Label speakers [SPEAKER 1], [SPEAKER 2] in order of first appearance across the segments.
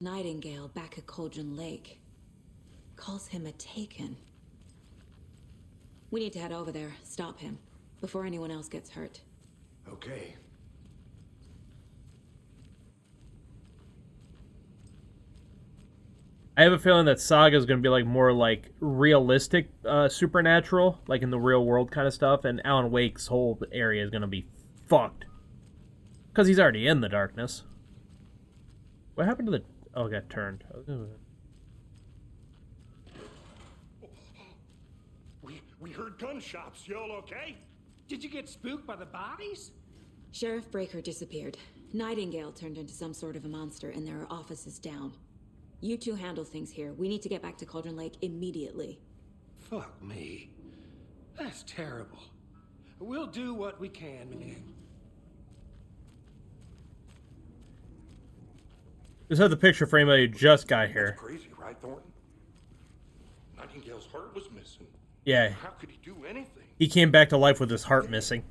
[SPEAKER 1] Nightingale back at Cauldron Lake. Calls him a taken. We need to head over there, stop him, before anyone else gets hurt.
[SPEAKER 2] Okay.
[SPEAKER 3] I have a feeling that Saga is going to be like more like realistic supernatural, like in the real world kind of stuff, and Alan Wake's whole area is going to be fucked. Because he's already in the darkness. What happened to the... Oh, it got turned.
[SPEAKER 2] We heard gunshots. You all okay?
[SPEAKER 4] Did you get spooked by the bodies?
[SPEAKER 1] Sheriff Breaker disappeared. Nightingale turned into some sort of a monster, and there are offices down. You two handle things here. We need to get back to Cauldron Lake immediately.
[SPEAKER 4] Fuck me. That's terrible. We'll do what we can, man.
[SPEAKER 3] Just have the picture for anybody who just got here.
[SPEAKER 2] That's crazy, right, Thornton? Nightingale's heart was missing.
[SPEAKER 3] Yeah.
[SPEAKER 2] How could he do anything?
[SPEAKER 3] He came back to life with his heart missing.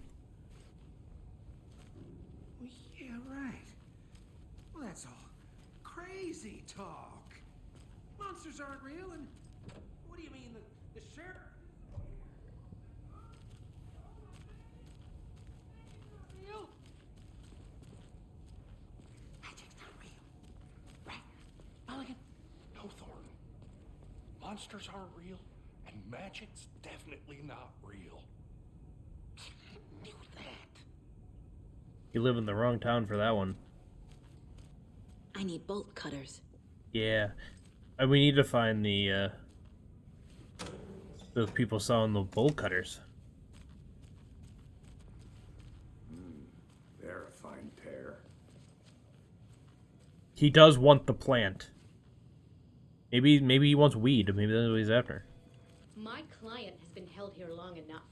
[SPEAKER 4] Well, yeah, right. Well, that's all crazy talk. Monsters aren't real, and what do you mean, the sheriff? Real? Magic's not real. Right? Mulligan?
[SPEAKER 2] No, Thornton. Monsters aren't real, and magic's definitely not real.
[SPEAKER 4] Knew that.
[SPEAKER 3] You live in the wrong town for that one.
[SPEAKER 1] I need bolt cutters.
[SPEAKER 3] Yeah. And we need to find the, those people selling the bolt cutters.
[SPEAKER 2] They're a fine pair.
[SPEAKER 3] He does want the plant. Maybe he wants weed. Maybe that's what he's after.
[SPEAKER 5] My client has been held here long enough.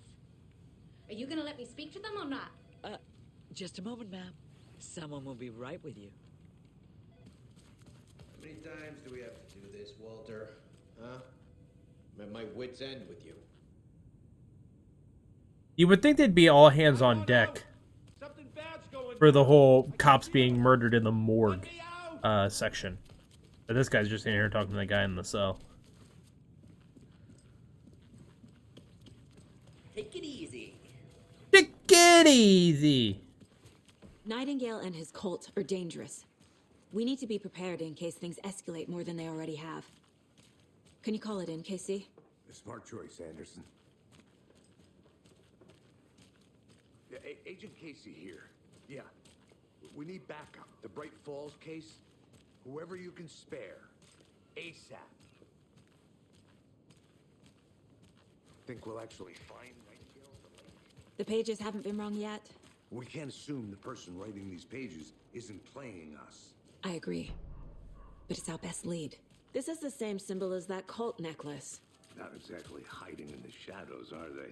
[SPEAKER 5] Are you gonna let me speak to them or not?
[SPEAKER 6] Just a moment, ma'am. Someone will be right with you.
[SPEAKER 7] How many times do we have to do this, Walter? Huh? I'm at my wit's end with you.
[SPEAKER 3] You would think they'd be all hands on deck for the whole cops being murdered in the morgue section. But this guy's just in here talking to the guy in the cell.
[SPEAKER 6] Take it easy.
[SPEAKER 3] Take it easy.
[SPEAKER 1] Nightingale and his cult are dangerous. We need to be prepared in case things escalate more than they already have. Can you call it in, KC?
[SPEAKER 2] A smart choice, Anderson. Yeah, Agent Casey here. Yeah. We need backup. The Bright Falls case. Whoever you can spare. ASAP. Think we'll actually find Nightingale at the lake?
[SPEAKER 1] The pages haven't been wrong yet?
[SPEAKER 2] We can't assume the person writing these pages isn't playing us.
[SPEAKER 1] I agree. But it's our best lead. This is the same symbol as that cult necklace.
[SPEAKER 2] Not exactly hiding in the shadows, are they?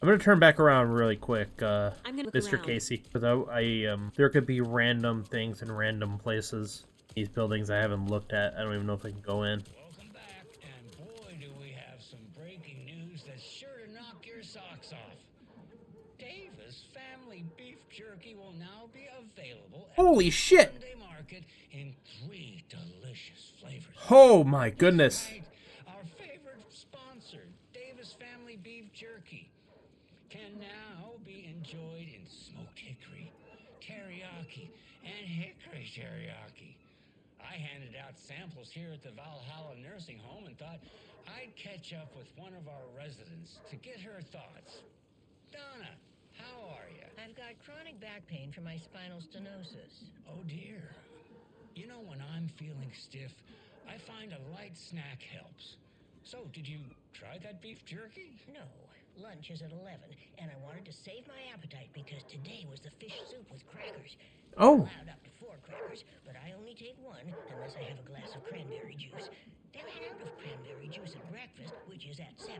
[SPEAKER 3] I'm gonna turn back around really quick,
[SPEAKER 1] I'm gonna look
[SPEAKER 3] Mr.
[SPEAKER 1] around.
[SPEAKER 3] Casey, because there could be random things in random places. These buildings I haven't looked at. I don't even know if I can go in.
[SPEAKER 8] Welcome back, and boy, do we have some breaking news that's sure to knock your socks off. Davis Family Beef Jerky will now be available at
[SPEAKER 3] Holy
[SPEAKER 8] the
[SPEAKER 3] shit!
[SPEAKER 8] Sunday Market in 3 delicious flavors.
[SPEAKER 3] Oh my goodness!
[SPEAKER 8] Right, our favorite sponsor, Davis Family Beef Jerky, can now be enjoyed in smoked hickory, teriyaki, and hickory teriyaki. I handed out samples here at the Valhalla Nursing Home and thought I'd catch up with one of our residents to get her thoughts. Donna, how are you?
[SPEAKER 9] I've got chronic back pain from my spinal stenosis.
[SPEAKER 8] Oh dear. You know, when I'm feeling stiff, I find a light snack helps. So, did you try that beef jerky?
[SPEAKER 9] No, lunch is at 11, and I wanted to save my appetite because today was the fish soup with crackers.
[SPEAKER 3] Oh.
[SPEAKER 9] I'm allowed up to 4 crackers, but I only take 1 unless I have a glass of cranberry juice. They ran out of cranberry juice at breakfast, which is at 7.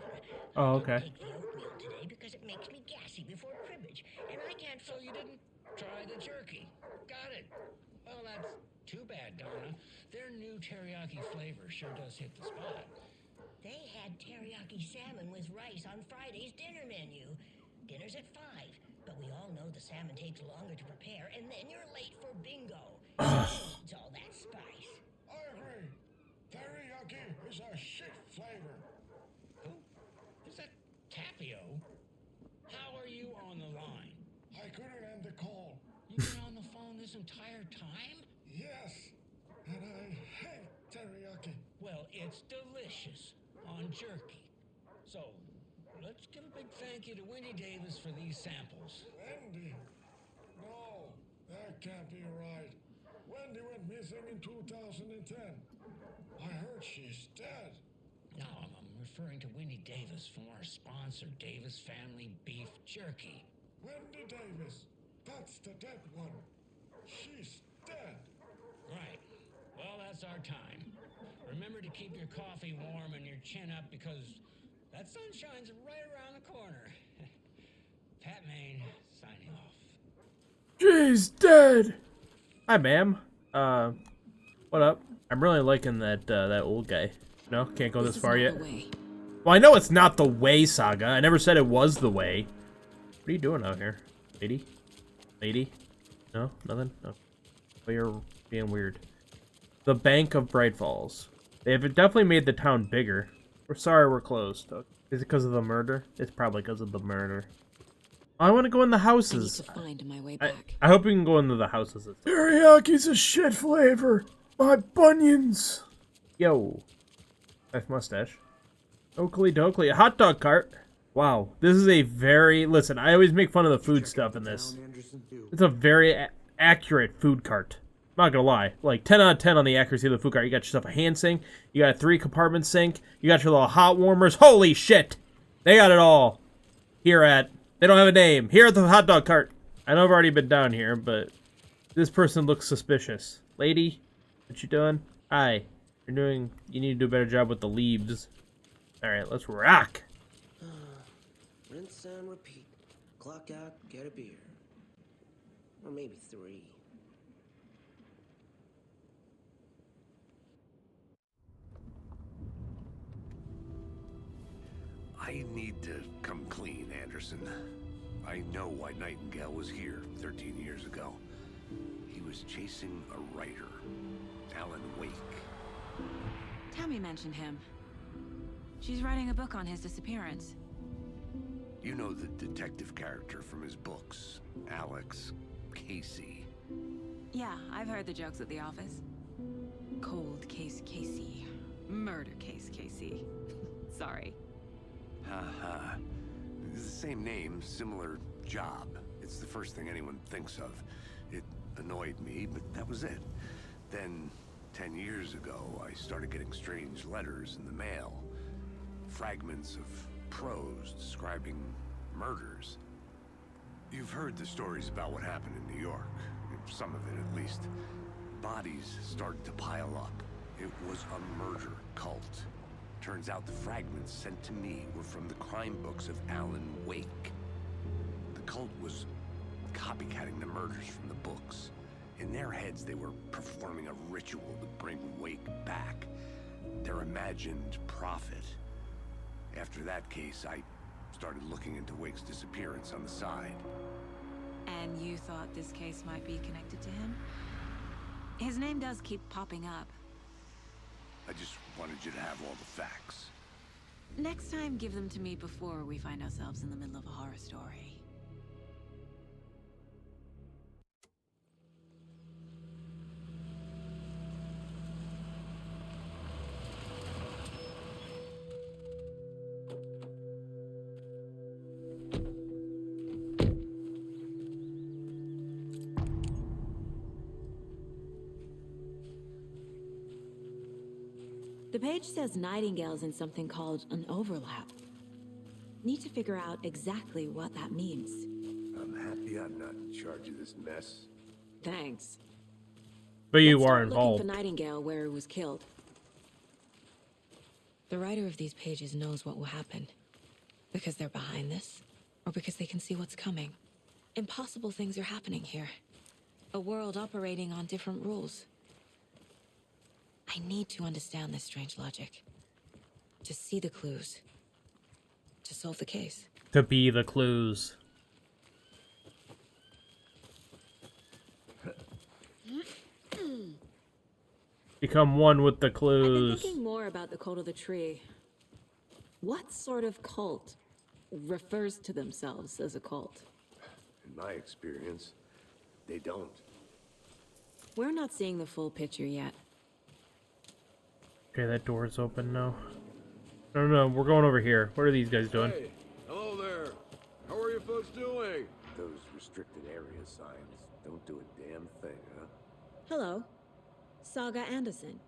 [SPEAKER 3] Oh,
[SPEAKER 9] I
[SPEAKER 3] okay.
[SPEAKER 9] didn't take the oatmeal today because it makes me gassy before cribbage, and I can't.
[SPEAKER 8] So you didn't try the jerky. Got it. Well, that's too bad, Donna. Their new teriyaki flavor sure does hit the spot.
[SPEAKER 9] They had teriyaki salmon with rice on Friday's dinner menu. Dinner's at 5, but we all know the salmon takes longer to prepare, and then you're late for bingo. Who needs all that spice?
[SPEAKER 8] teriyaki is a shit flavor. Who? Is that Tapio? How are you on the line? I couldn't end the call. You've been on the phone this entire time? Yes, and I hate teriyaki. Well, it's delicious on jerky. So, let's give a big thank you to Wendy Davis for these samples. Wendy? No, that can't be right. Wendy went missing in 2010. I heard she's dead. No, I'm referring to Wendy Davis from our sponsor, Davis Family Beef Jerky. Wendy Davis. That's the dead one. She's dead. Right. Well, that's our time. Remember to keep your coffee warm and your chin up because that sunshine's right around the corner. Pat Maine, signing off.
[SPEAKER 3] She's dead. Hi, ma'am. What up? I'm really liking that old guy. No, can't go this far
[SPEAKER 1] is
[SPEAKER 3] yet.
[SPEAKER 1] not the way.
[SPEAKER 3] Well, I know it's not the way, Saga. I never said it was the way. What are you doing out here, lady? Lady? No, nothing. No. Well, you're being weird. The Bank of Bright Falls. They've definitely made the town bigger. We're sorry we're closed. Is it because of the murder? It's probably because of the murder. I want to go in the houses.
[SPEAKER 1] I need to find my way back.
[SPEAKER 3] I hope we can go into the houses. Teriyaki's a shit flavor. My bunions. Yo. Nice mustache. Oakley dokley. A hot dog cart. Wow. This is a very... Listen, I always make fun of the food stuff in this. It's a very accurate food cart. I'm not gonna lie. Like, 10 out of 10 on the accuracy of the food cart. You got yourself a hand sink. You got a 3-compartment sink. You got your little hot warmers. Holy shit! They got it all. Here at... They don't have a name. Here at the hot dog cart. I know I've already been down here, but... This person looks suspicious. Lady? What you doing? Hi. You're doing... You need to do a better job with the leaves. Alright, let's rock!
[SPEAKER 9] Rinse and repeat. Clock out, get a beer. Or maybe 3.
[SPEAKER 2] I need to come clean, Anderson. I know why Nightingale was here 13 years ago. He was chasing a writer, Alan Wake.
[SPEAKER 1] Tammy mentioned him. She's writing a book on his disappearance.
[SPEAKER 2] You know the detective character from his books, Alex Casey.
[SPEAKER 1] Yeah, I've heard the jokes at the office. Cold case Casey. Murder case Casey. Sorry.
[SPEAKER 2] Haha. It's the same name, similar job. It's the first thing anyone thinks of. It annoyed me, but that was it. Then, 10 years ago, I started getting strange letters in the mail. Fragments of prose describing murders. You've heard the stories about what happened in New York. Some of it, at least. Bodies started to pile up. It was a murder cult. Turns out the fragments sent to me were from the crime books of Alan Wake. The cult was copycatting the murders from the books. In their heads, they were performing a ritual to bring Wake back. Their imagined prophet. After that case, I started looking into Wake's disappearance on the side.
[SPEAKER 1] And you thought this case might be connected to him? His name does keep popping up.
[SPEAKER 2] I just wanted you to have all the facts.
[SPEAKER 1] Next time, give them to me before we find ourselves in the middle of a horror story. The page says Nightingale's in something called an overlap. Need to figure out exactly what that means.
[SPEAKER 2] I'm happy I'm not in charge of this mess.
[SPEAKER 1] Thanks.
[SPEAKER 3] But you
[SPEAKER 1] Let's
[SPEAKER 3] are
[SPEAKER 1] start
[SPEAKER 3] involved.
[SPEAKER 1] looking for Nightingale where he was killed. The writer of these pages knows what will happen. Because they're behind this, or because they can see what's coming. Impossible things are happening here. A world operating on different rules. I need to understand this strange logic. To see the clues. To solve the case.
[SPEAKER 3] To be the clues. You Become one with the
[SPEAKER 1] I've been
[SPEAKER 3] clues.
[SPEAKER 1] thinking more about the cult of the tree. What sort of cult refers to themselves as a cult?
[SPEAKER 2] In my experience, they don't.
[SPEAKER 1] We're not seeing the full picture yet.
[SPEAKER 3] Okay, that door's open now. No, we're going over here. What are these guys doing?
[SPEAKER 10] Hey, hello there. How are you folks doing?
[SPEAKER 2] Those restricted area signs don't do a damn thing, huh?
[SPEAKER 1] Hello, Saga Anderson.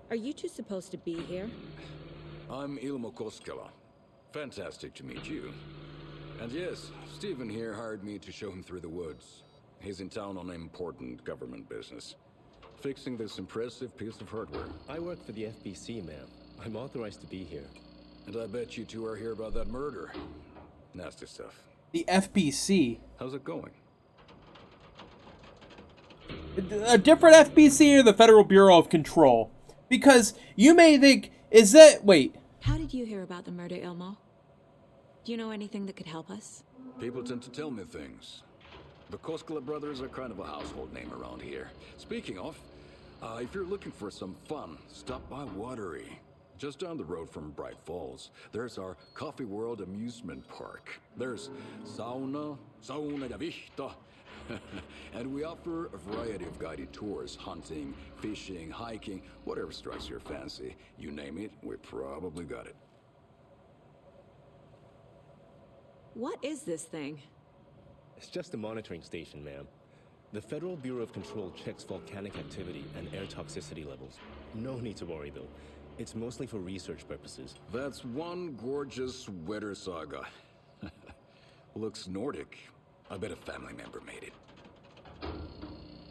[SPEAKER 1] Are you two supposed to be here?
[SPEAKER 10] I'm Ilmo Koskela. Fantastic to meet you. And yes, Stephen here hired me to show him through the woods. He's in town on important government business, fixing this impressive piece of hardware.
[SPEAKER 11] I work for the FBC, ma'am. I'm authorized to be here.
[SPEAKER 10] And I bet you two are here about that murder. Nasty stuff.
[SPEAKER 3] The FBC.
[SPEAKER 10] How's it going?
[SPEAKER 3] A different FBC or the Federal Bureau of Control? Because you may think, is that... Wait.
[SPEAKER 1] How did you hear about the murder, Ilmo? Do you know anything that could help us?
[SPEAKER 10] People tend to tell me things. The Koskela brothers are kind of a household name around here. Speaking of, if you're looking for some fun, stop by Watery. Just down the road from Bright Falls, there's our Coffee World amusement park. There's sauna ja vihta. And we offer a variety of guided tours, hunting, fishing, hiking, whatever strikes your fancy. You name it, we probably got it.
[SPEAKER 1] What is this thing?
[SPEAKER 11] It's just a monitoring station, ma'am. The Federal Bureau of Control checks volcanic activity and air toxicity levels. No need to worry, though. It's mostly for research purposes.
[SPEAKER 10] That's one gorgeous sweater, Saga. Looks Nordic. I bet a family member made it.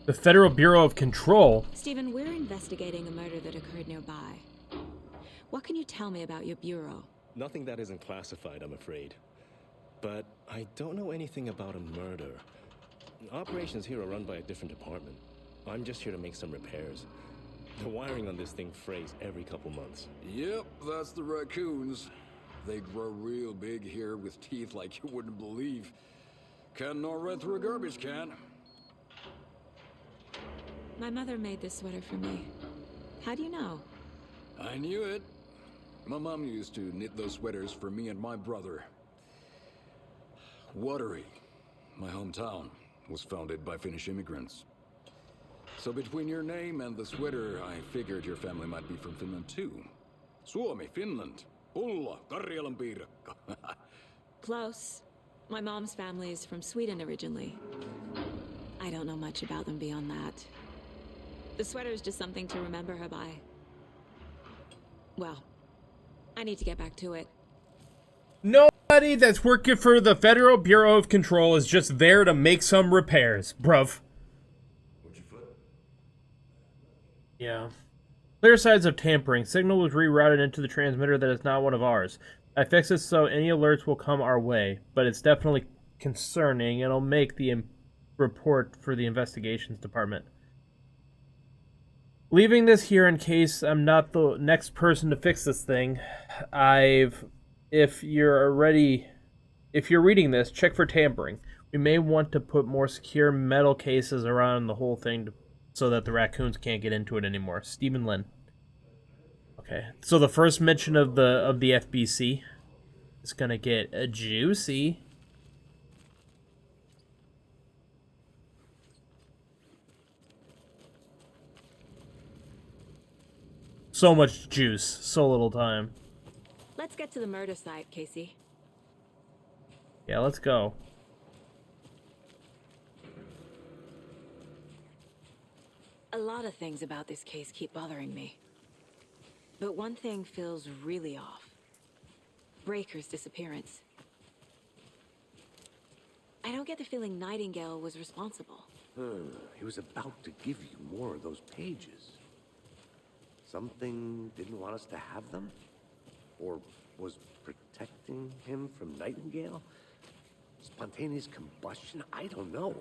[SPEAKER 3] The Federal Bureau of Control?
[SPEAKER 1] Stephen, we're investigating a murder that occurred nearby. What can you tell me about your bureau?
[SPEAKER 11] Nothing that isn't classified, I'm afraid. But I don't know anything about a murder. Operations here are run by a different department. I'm just here to make some repairs. The wiring on this thing frays every couple months.
[SPEAKER 10] Yep, that's the raccoons. They grow real big here with teeth like you wouldn't believe. Can gnaw right through a garbage can.
[SPEAKER 1] My mother made this sweater for me. How do you know?
[SPEAKER 10] I knew it. My mom used to knit those sweaters for me and my brother. Watery, my hometown, was founded by Finnish immigrants. So between your name and the sweater, I figured your family might be from Finland too. Suomi, Finland. Ulla, Karjalan piirakka.
[SPEAKER 1] Close. My mom's family is from Sweden originally. I don't know much about them beyond that. The sweater is just something to remember her by. Well, I need to get back to it.
[SPEAKER 3] Nobody that's working for the Federal Bureau of Control is just there to make some repairs, bruv. Yeah. Clear signs of tampering. Signal was rerouted into the transmitter that is not one of ours. I fixed it so any alerts will come our way, but it's definitely concerning, and I'll make the report for the investigations department. Leaving this here in case I'm not the next person to fix this thing. If you're reading this, check for tampering. We may want to put more secure metal cases around the whole thing so that the raccoons can't get into it anymore. Stephen Lynn. Okay, so the first mention of the FBC is gonna get juicy. So much juice, so little time.
[SPEAKER 1] Let's get to the murder site, Casey.
[SPEAKER 3] Yeah, let's go.
[SPEAKER 1] A lot of things about this case keep bothering me. But one thing feels really off. Breaker's disappearance. I don't get the feeling Nightingale was responsible.
[SPEAKER 2] He was about to give you more of those pages. Something didn't want us to have them? Or was protecting him from Nightingale? Spontaneous combustion? I don't know.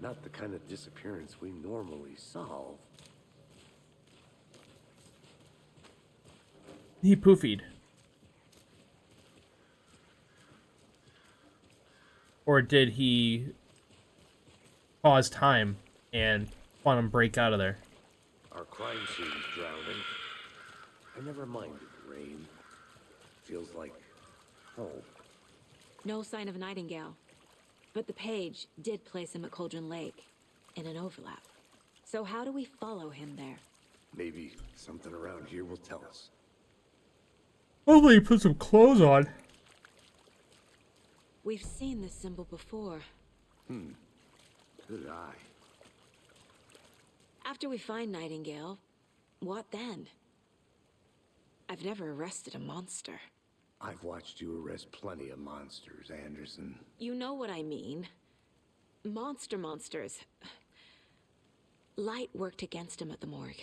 [SPEAKER 2] Not the kind of disappearance we normally solve.
[SPEAKER 3] He poofied. Or did he pause time and quantum break out of there?
[SPEAKER 2] Our Crime scenes drowning. I never minded rain. Feels like home.
[SPEAKER 1] No sign of Nightingale. But the page did place him at Cauldron Lake, in an overlap. So how do we follow him there?
[SPEAKER 2] Maybe something around here will tell us.
[SPEAKER 3] Hopefully, you put some clothes on.
[SPEAKER 1] We've seen this symbol before.
[SPEAKER 2] Good eye.
[SPEAKER 1] After we find Nightingale, what then? I've never arrested a monster.
[SPEAKER 2] I've watched you arrest plenty of monsters, Anderson.
[SPEAKER 1] You know what I mean. Monsters. Light worked against him at the morgue.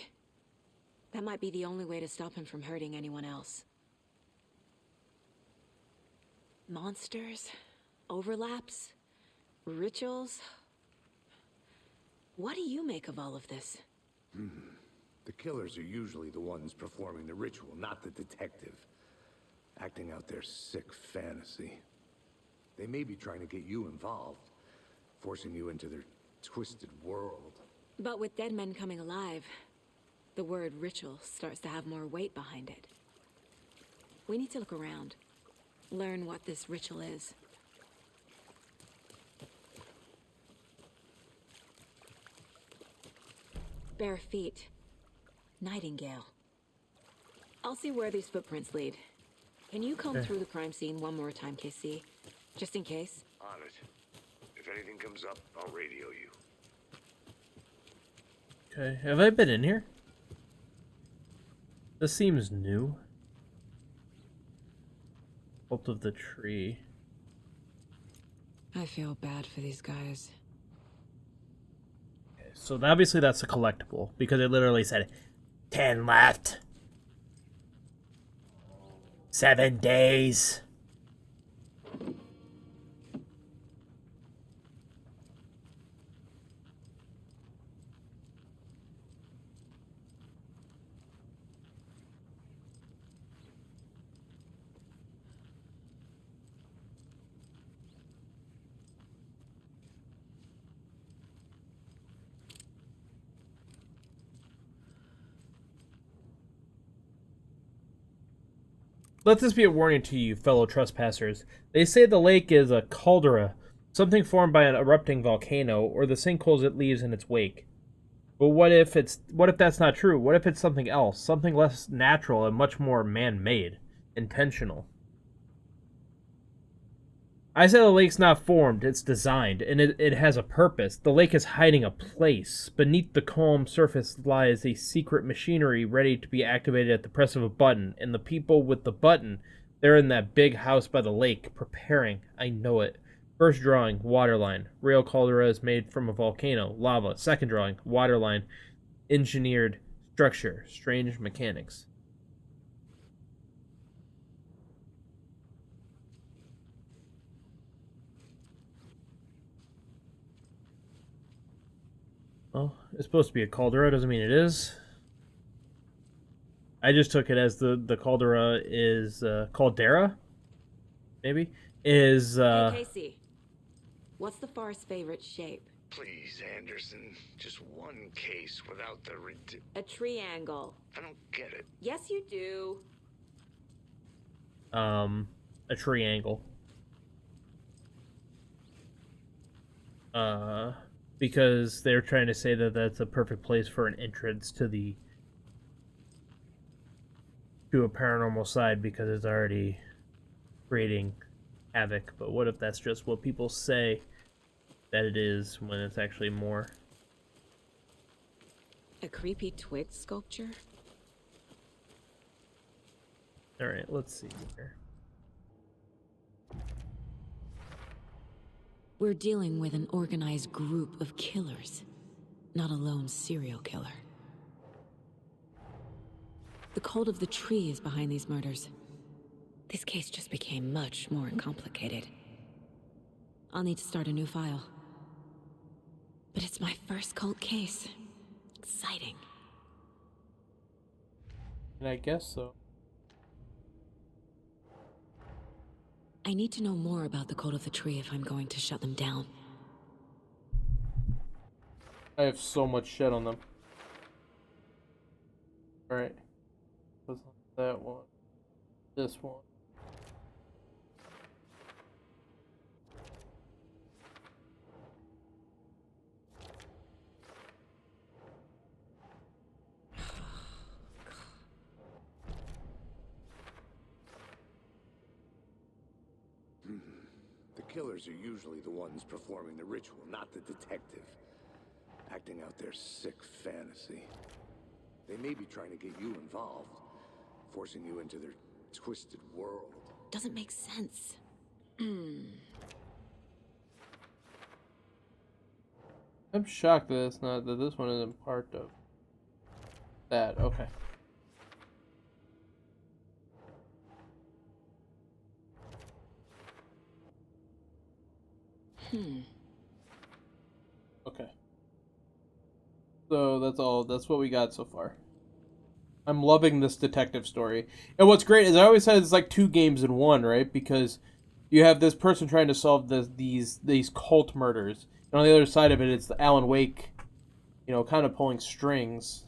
[SPEAKER 1] That might be the only way to stop him from hurting anyone else. Monsters? Overlaps? Rituals? What do you make of all of this?
[SPEAKER 2] The killers are usually the ones performing the ritual, not the detective. Acting out their sick fantasy. They may be trying to get you involved, forcing you into their twisted world.
[SPEAKER 1] But with dead men coming alive, the word ritual starts to have more weight behind it. We need to look around. Learn what this ritual is. Bare feet. Nightingale. I'll see where these footprints lead. Can you comb through the crime scene one more time, KC? Just in case?
[SPEAKER 2] On it. If anything comes up, I'll radio you.
[SPEAKER 3] Okay, have I been in here? This seems new. Cult of the Tree.
[SPEAKER 1] I feel bad for these guys.
[SPEAKER 3] Okay, so obviously that's a collectible, because it literally said 10 left. 7 days. Let this be a warning to you, fellow trespassers. They say the lake is a caldera, something formed by an erupting volcano, or the sinkholes it leaves in its wake. But what if that's not true? What if it's something else, something less natural and much more man-made, intentional? I said the lake's not formed, it's designed, and it has a purpose. The lake is hiding a place. Beneath the calm surface lies a secret machinery ready to be activated at the press of a button, and the people with the button, they're in that big house by the lake, preparing. I know it. First drawing, waterline. Real caldera is made from a volcano, lava. Second drawing, waterline. Engineered structure, strange mechanics. Well, it's supposed to be a caldera, doesn't mean it is. I just took it as the caldera is, caldera? Maybe? Is,
[SPEAKER 1] Hey, Casey. What's the far's favorite shape?
[SPEAKER 2] Please, Anderson. Just one case without the
[SPEAKER 1] A triangle.
[SPEAKER 2] I don't get it.
[SPEAKER 1] Yes, you do.
[SPEAKER 3] a triangle. Because they're trying to say that that's a perfect place for an entrance to a paranormal side because it's already creating havoc. But what if that's just what people say that it is when it's actually more?
[SPEAKER 1] A creepy twig sculpture?
[SPEAKER 3] Alright, let's see here.
[SPEAKER 1] We're dealing with an organized group of killers, not a lone serial killer. The cult of the tree is behind these murders. This case just became much more complicated. I'll need to start a new file. But it's my first cult case. Exciting.
[SPEAKER 3] And I guess so.
[SPEAKER 1] I need to know more about the cult of the tree if I'm going to shut them down.
[SPEAKER 3] I have so much shit on them. Alright. Was that one. This one.
[SPEAKER 2] The killers are usually the ones performing the ritual, not the detective. Acting out their sick fantasy. They may be trying to get you involved, forcing you into their twisted world.
[SPEAKER 1] Doesn't make sense.
[SPEAKER 3] I'm shocked that it's not that this one isn't part of that. Okay. Okay. So that's all. That's what we got so far. I'm loving this detective story. And what's great is I always said it's like 2 games in one, right? Because you have this person trying to solve these cult murders. And on the other side of it, it's Alan Wake, you know, kind of pulling strings.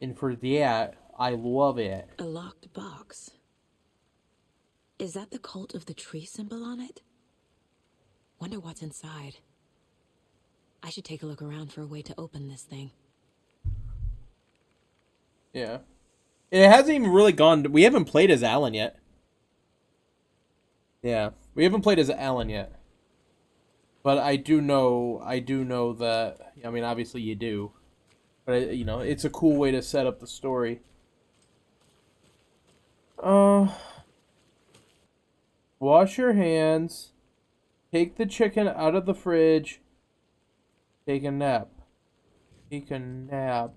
[SPEAKER 3] And for that, I love it.
[SPEAKER 1] A locked box. Is that the cult of the tree symbol on it? Wonder what's inside. I should take a look around for a way to open this thing.
[SPEAKER 3] Yeah. It hasn't even really gone... We haven't played as Alan yet. Yeah. We haven't played as Alan yet. But I do know that... I mean, obviously you do. But, you know, it's a cool way to set up the story. Wash your hands. Take the chicken out of the fridge. Take a nap. Take a nap.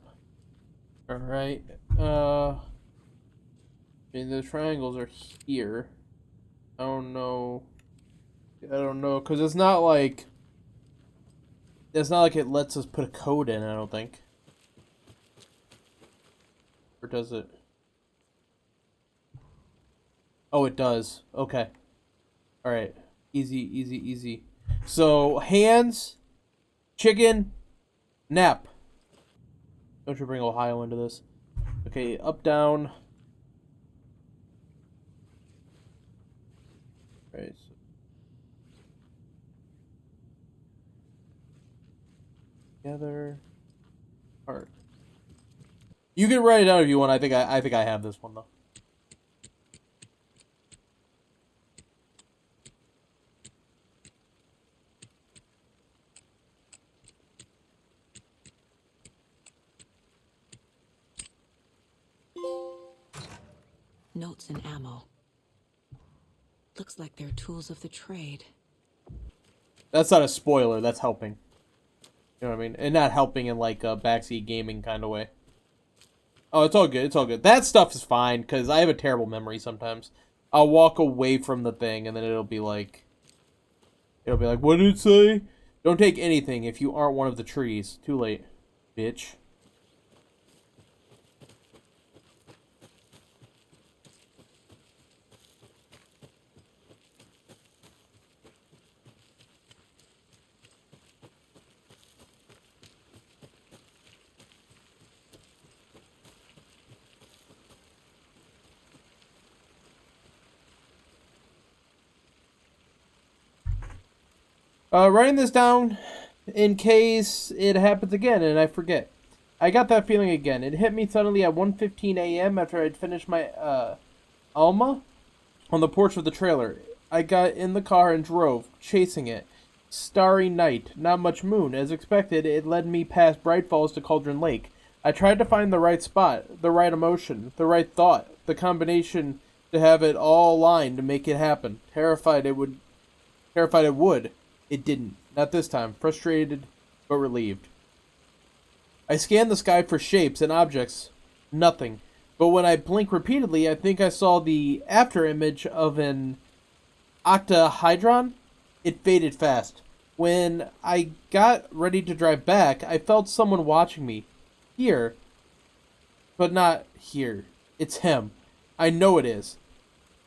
[SPEAKER 3] Alright. I mean, the triangles are here. I don't know. Because it's not like... It's not like it lets us put a code in, I don't think. Or does it? Oh, it does. Okay. Alright. Easy, easy, easy. So, hands, chicken, nap. Don't you bring Ohio into this. Okay, up, down. Alright. So. Together. Heart. You can write it down if you want. I think I have this one though.
[SPEAKER 1] Notes and ammo. Looks like they're tools of the trade.
[SPEAKER 3] That's not a spoiler. That's helping. You know what I mean? And not helping in like a backseat gaming kind of way. Oh, it's all good. It's all good. That stuff is fine because I have a terrible memory sometimes. I'll walk away from the thing and then it'll be like, what did it say? Don't take anything if you aren't one of the trees. Too late, bitch. Writing this down in case it happens again and I forget. I got that feeling again. It hit me suddenly at 1:15 a.m. after I'd finished my Alma on the porch of the trailer. I got in the car and drove, chasing it. Starry night, not much moon. As expected, it led me past Bright Falls to Cauldron Lake. I tried to find the right spot, the right emotion, the right thought, the combination to have it all aligned to make it happen. Terrified it would. It didn't. Not this time. Frustrated, but relieved. I scanned the sky for shapes and objects. Nothing. But when I blink repeatedly, I think I saw the after image of an octahedron. It faded fast. When I got ready to drive back, I felt someone watching me. Here. But not here. It's him. I know it is.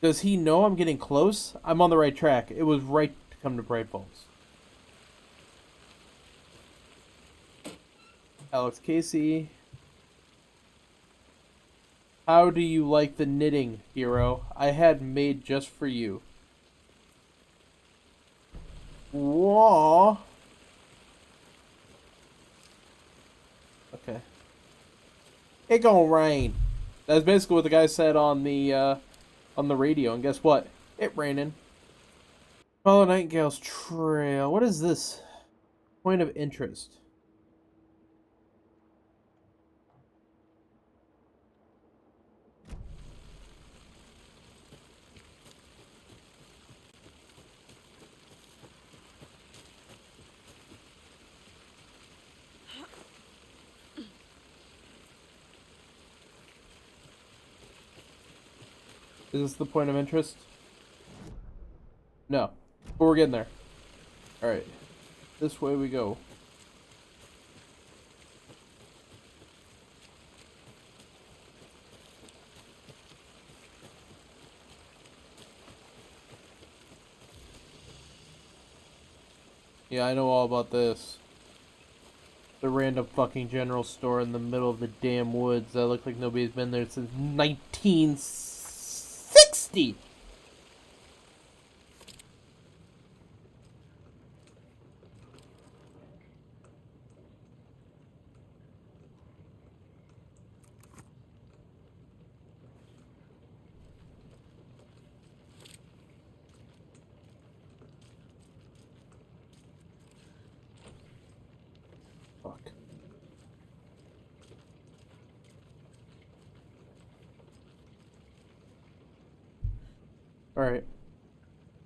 [SPEAKER 3] Does he know I'm getting close? I'm on the right track. It was right come to Bright Falls. Alex Casey. How do you like the knitting, hero? I had made just for you. Whoa. Okay. It gonna rain. That's basically what the guy said on the radio, and guess what? It raining. Follow Nightingale's trail. What is this? Point of interest. Is this the point of interest? No. But we're getting there. Alright. This way we go. Yeah, I know all about this. The random fucking general store in the middle of the damn woods that look like nobody's been there since 1960! Fuck. Alright.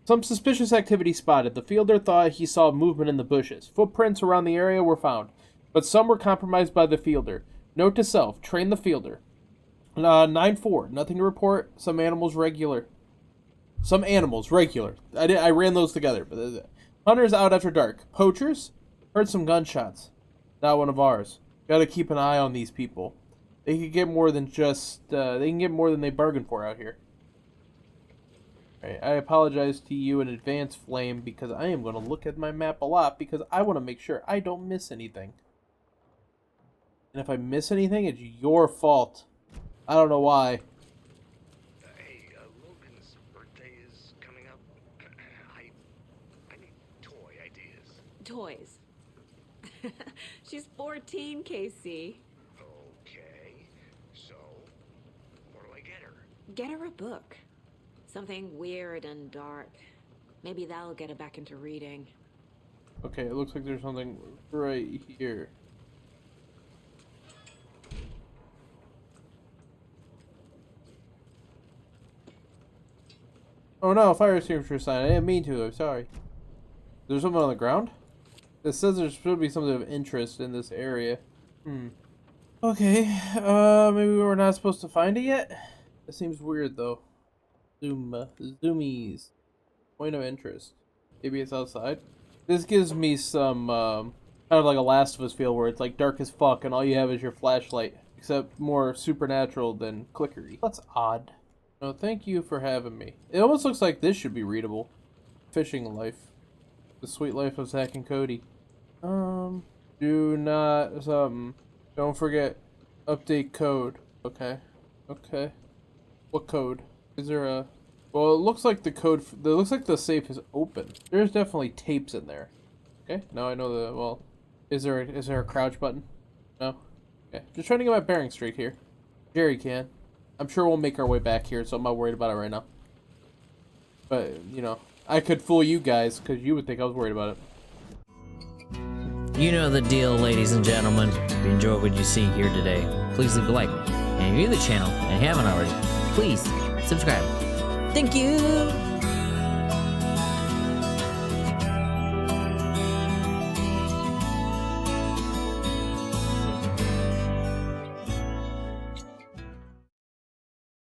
[SPEAKER 3] Some suspicious activity spotted. The fielder thought he saw movement in the bushes. Footprints around the area were found, but some were compromised by the fielder. Note to self, train the fielder. 9-4, nothing to report. Some animals regular. I ran those together. But hunters out after dark. Poachers? Heard some gunshots. Not one of ours. Gotta keep an eye on these people. They can get more than just, they can get more than they bargained for out here. Alright, I apologize to you in advance, Flame, because I am going to look at my map a lot because I want to make sure I don't miss anything. And if I miss anything, it's your fault. I don't know why.
[SPEAKER 2] Hey, Logan's birthday is coming up. I need toy ideas.
[SPEAKER 1] Toys. She's 14, Casey.
[SPEAKER 2] Okay, so what do I get her?
[SPEAKER 1] Get her a book. Something weird and dark. Maybe that'll get her back into reading.
[SPEAKER 3] Okay, it looks like there's something right here. Oh no, fire extinguisher sign. I didn't mean to, I'm sorry. There's something on the ground? It says there should be something of interest in this area. Okay, maybe we're not supposed to find it yet? That seems weird though. Zoomies. Point of interest. Maybe it's outside? This gives me some, kind of like a Last of Us feel where it's like dark as fuck and all you have is your flashlight. Except more supernatural than clickery. That's odd. No, thank you for having me. It almost looks like this should be readable. Fishing life. The sweet life of Zack and Cody. Do not, don't forget, update code. Okay. Okay. What code? Is there a... Well, it looks like the code... It looks like the safe is open. There's definitely tapes in there. Okay, now I know the... Well, is there a crouch button? No? Okay, just trying to get my bearings straight here. Jerry can. I'm sure we'll make our way back here, so I'm not worried about it right now. But, you know, I could fool you guys, because you would think I was worried about it.
[SPEAKER 12] You know the deal, ladies and gentlemen. If you enjoyed what you see here today, please leave a like. And if you're new to the channel and you haven't already, please subscribe. Thank you!